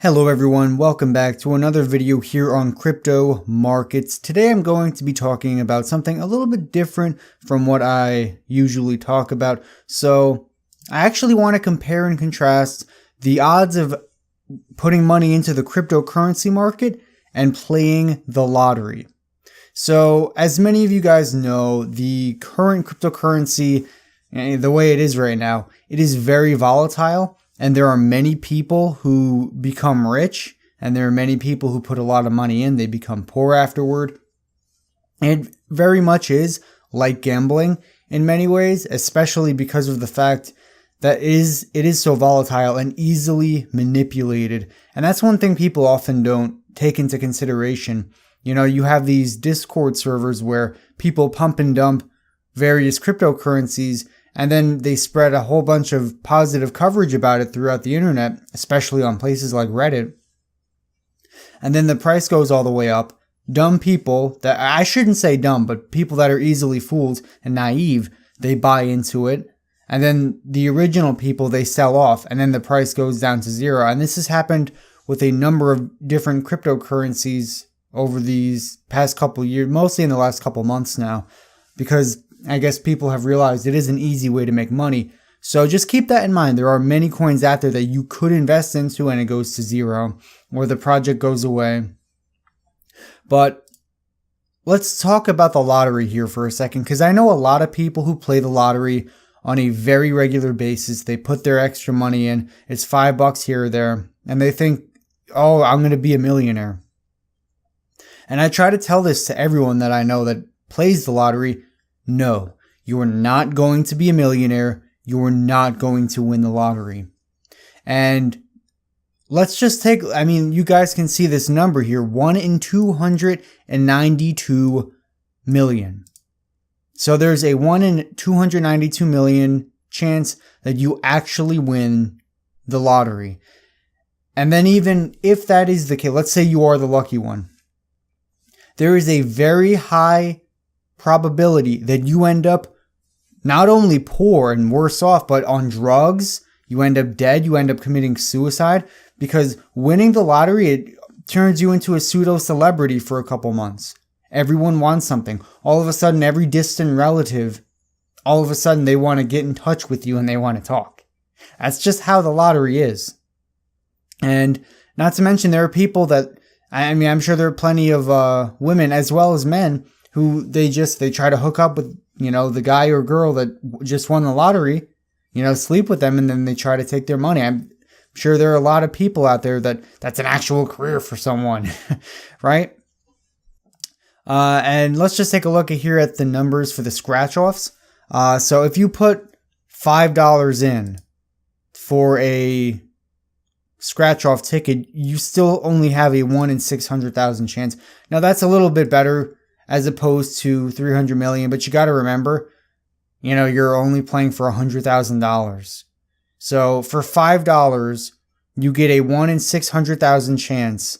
Hello everyone, welcome back to another video here on crypto markets. Today I'm going to be talking about something a little bit different from what I usually talk about. So I actually want to compare and contrast the odds of putting money into the cryptocurrency market and playing the lottery. So as many of you guys know, the current cryptocurrency, the way it is right now, it is very volatile. And there are many people who become rich, and there are many people who put a lot of money in, they become poor afterward. It very much is like gambling in many ways, especially because of the fact that it is so volatile and easily manipulated. And that's one thing people often don't take into consideration. You know, you have these Discord servers where people pump and dump various cryptocurrencies, and then they spread a whole bunch of positive coverage about it throughout the internet, especially on places like Reddit. And then the price goes all the way up. Dumb people, that I shouldn't say dumb, but people that are easily fooled and naive, they buy into it. And then the original people, they sell off, and then the price goes down to zero. And this has happened with a number of different cryptocurrencies over these past couple years, mostly in the last couple months now, because I guess people have realized it is an easy way to make money. So just keep that in mind. There are many coins out there that you could invest into and it goes to zero, or the project goes away. But let's talk about the lottery here for a second, because I know a lot of people who play the lottery on a very regular basis. They put their extra money in. It's $5 here or there, and they think, oh, I'm going to be a millionaire. And I try to tell this to everyone that I know that plays the lottery. No, you are not going to be a millionaire. You are not going to win the lottery. And let's just take, you guys can see this number here, 1 in 292 million. So there's a 1 in 292 million chance that you actually win the lottery. And then even if that is the case, let's say you are the lucky one, there is a very high probability that you end up not only poor and worse off, but on drugs. You end up dead. You end up committing suicide, because winning the lottery, it turns you into a pseudo celebrity for a couple months. Everyone wants something. All of a sudden, every distant relative, all of a sudden they want to get in touch with you and they want to talk. That's just how the lottery is. And not to mention, there are people that, I'm sure there are plenty of women as well as men who they try to hook up with, the guy or girl that just won the lottery, sleep with them, and then they try to take their money. I'm sure there are a lot of people out there that's an actual career for someone, right? And let's just take a look here at the numbers for the scratch-offs. So if you put $5 in for a scratch-off ticket, you still only have a 1 in 600,000 chance. Now that's a little bit better as opposed to 300 million. But you got to remember, you're only playing for $100,000. So for $5, you get a 1 in 600,000 chance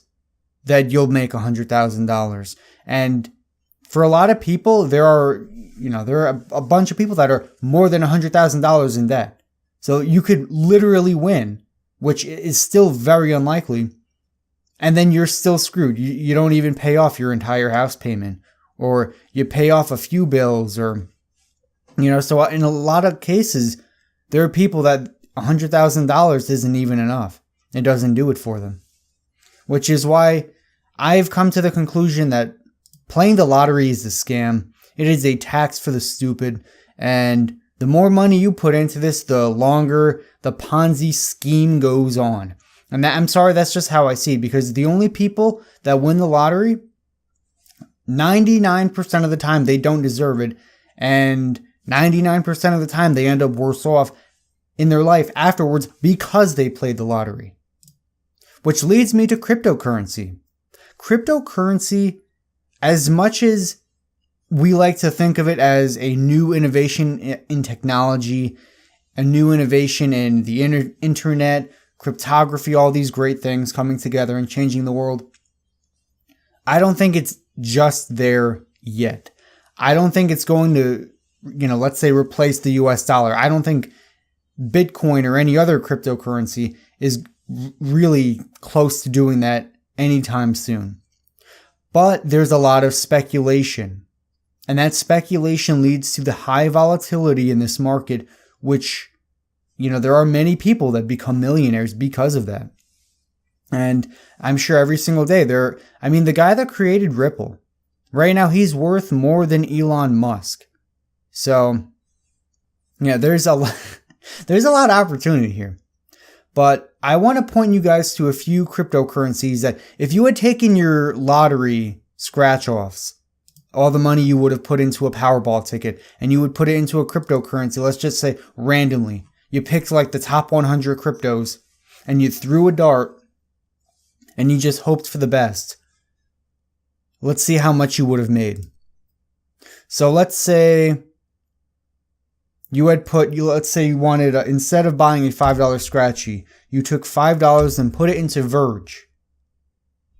that you'll make $100,000. And for a lot of people, there are a bunch of people that are more than $100,000 in debt. So you could literally win, which is still very unlikely. And then you're still screwed. You don't even pay off your entire house payment, or you pay off a few bills, or, so in a lot of cases, there are people that $100,000 isn't even enough. It doesn't do it for them, which is why I've come to the conclusion that playing the lottery is a scam. It is a tax for the stupid. And the more money you put into this, the longer the Ponzi scheme goes on. And I'm sorry, that's just how I see it, because the only people that win the lottery, 99% of the time, they don't deserve it. And 99% of the time, they end up worse off in their life afterwards because they played the lottery. Which leads me to cryptocurrency. Cryptocurrency, as much as we like to think of it as a new innovation in technology, a new innovation in the internet, cryptography, all these great things coming together and changing the world, I don't think it's just there yet. I don't think it's going to, let's say replace the US dollar. I don't think Bitcoin or any other cryptocurrency is really close to doing that anytime soon. But there's a lot of speculation, and that speculation leads to the high volatility in this market, which, there are many people that become millionaires because of that. And I'm sure every single day the guy that created Ripple, right now he's worth more than Elon Musk. So, yeah, there's a lot of opportunity here. But I want to point you guys to a few cryptocurrencies that if you had taken your lottery scratch-offs, all the money you would have put into a Powerball ticket, and you would put it into a cryptocurrency, let's just say randomly, you picked like the top 100 cryptos, and you threw a dart, and you just hoped for the best. Let's see how much you would have made. So let's say let's say you wanted, instead of buying a $5 scratchy, you took $5 and put it into Verge.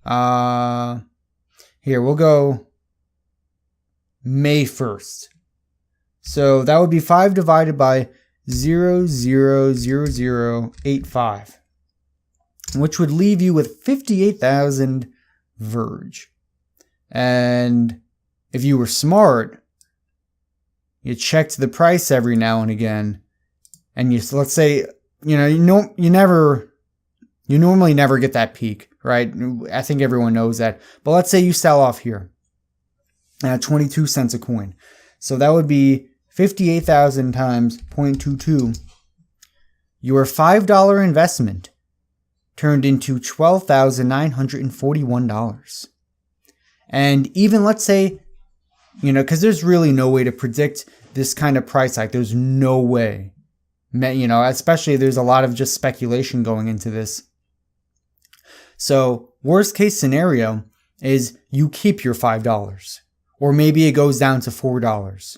Here, we'll go May 1st. So that would be 5 divided by 0.000085, which would leave you with 58,000 Verge. And if you were smart, you checked the price every now and again, and let's say, you normally never get that peak, right? I think everyone knows that. But let's say you sell off here at 22 cents a coin. So that would be 58,000 times 0.22. Your $5 investment turned into $12,941. And even let's say, because there's really no way to predict this kind of price hike. There's no way. Especially there's a lot of just speculation going into this. So worst case scenario is you keep your $5. Or maybe it goes down to $4.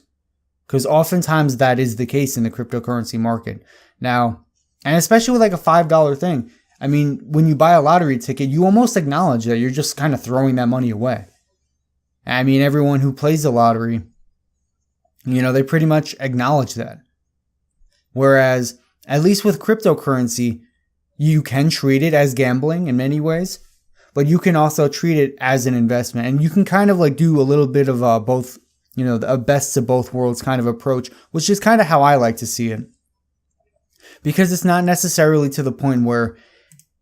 Because oftentimes that is the case in the cryptocurrency market. Now, and especially with like a $5 thing. I mean, when you buy a lottery ticket, you almost acknowledge that you're just kind of throwing that money away. I mean, everyone who plays the lottery, they pretty much acknowledge that. Whereas, at least with cryptocurrency, you can treat it as gambling in many ways, but you can also treat it as an investment. And you can kind of like do a little bit of both, a best of both worlds kind of approach, which is kind of how I like to see it. Because it's not necessarily to the point where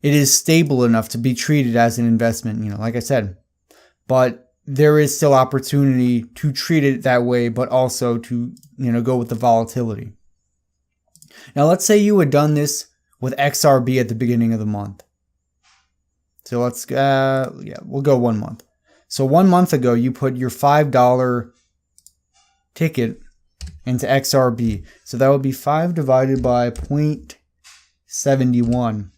it is stable enough to be treated as an investment, like I said. But there is still opportunity to treat it that way, but also to, go with the volatility. Now, let's say you had done this with XRB at the beginning of the month. So we'll go 1 month. So 1 month ago, you put your $5 ticket into XRB. So that would be 5 divided by 0.71.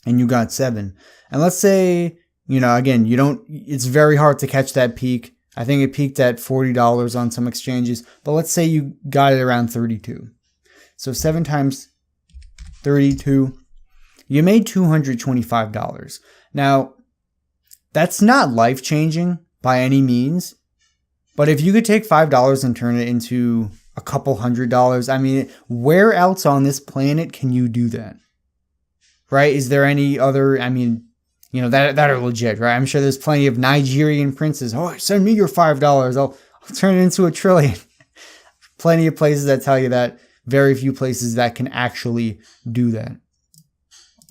And you got 7. And let's say, again, it's very hard to catch that peak. I think it peaked at $40 on some exchanges, but let's say you got it around 32. So 7 times 32, you made $225. Now, that's not life-changing by any means, but if you could take $5 and turn it into a couple $100, I mean, where else on this planet can you do that? Right? Is there any other, that are legit, right? I'm sure there's plenty of Nigerian princes. Oh, send me your $5. I'll turn it into $1 trillion. Plenty of places that tell you that. Very few places that can actually do that.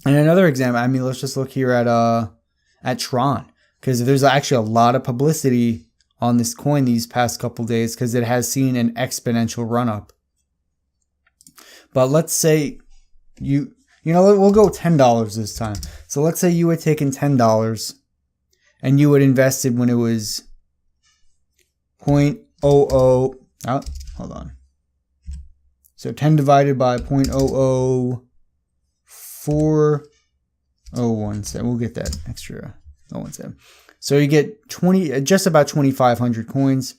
And another example, let's just look here at Tron, because there's actually a lot of publicity on this coin these past couple days because it has seen an exponential run up. But let's say we'll go $10 this time. So let's say you had taken $10 and you had invested when it was 0.00. Oh, hold on. So 10 divided by 0.004017. We'll get that extra 017. So you get just about 2,500 coins.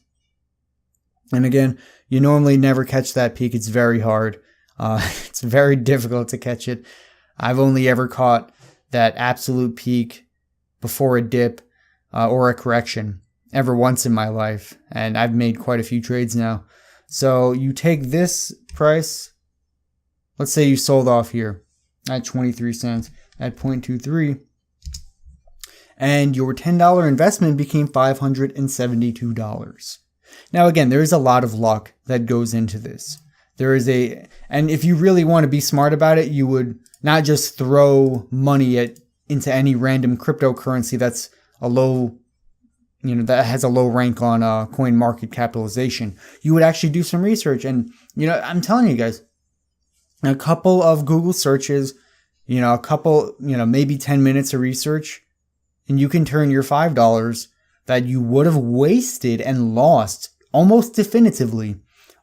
And again, you normally never catch that peak. It's very hard. It's very difficult to catch it. I've only ever caught that absolute peak before a dip or a correction ever once in my life. And I've made quite a few trades now. So you take this price, let's say you sold off here at 23 cents at 0.23. And your $10 investment became $572. Now again, there is a lot of luck that goes into this. And if you really want to be smart about it, you would not just throw money into any random cryptocurrency that's that has a low rank on coin market capitalization. You would actually do some research. And, I'm telling you guys, a couple of Google searches, maybe 10 minutes of research, and you can turn your $5 that you would have wasted and lost almost definitively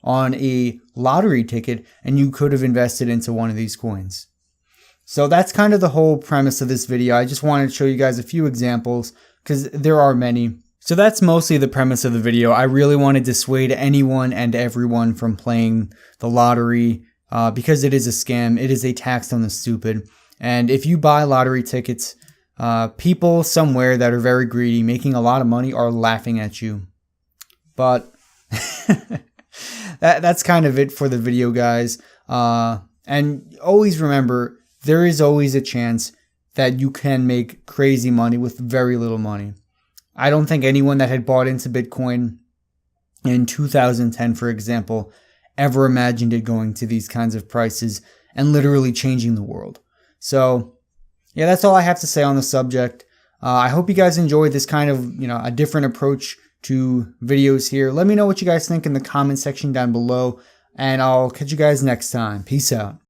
on a lottery ticket, and you could have invested into one of these coins. So that's kind of the whole premise of this video. I just wanted to show you guys a few examples because there are many. So that's mostly the premise of the video. I really want to dissuade anyone and everyone from playing the lottery because it is a scam. It is a tax on the stupid. And if you buy lottery tickets, people somewhere that are very greedy, making a lot of money, are laughing at you. But that's kind of it for the video, guys. And always remember, there is always a chance that you can make crazy money with very little money. I don't think anyone that had bought into Bitcoin in 2010, for example, ever imagined it going to these kinds of prices and literally changing the world. So, yeah, that's all I have to say on the subject. I hope you guys enjoyed this kind of, a different approach to videos here. Let me know what you guys think in the comment section down below, and I'll catch you guys next time. Peace out.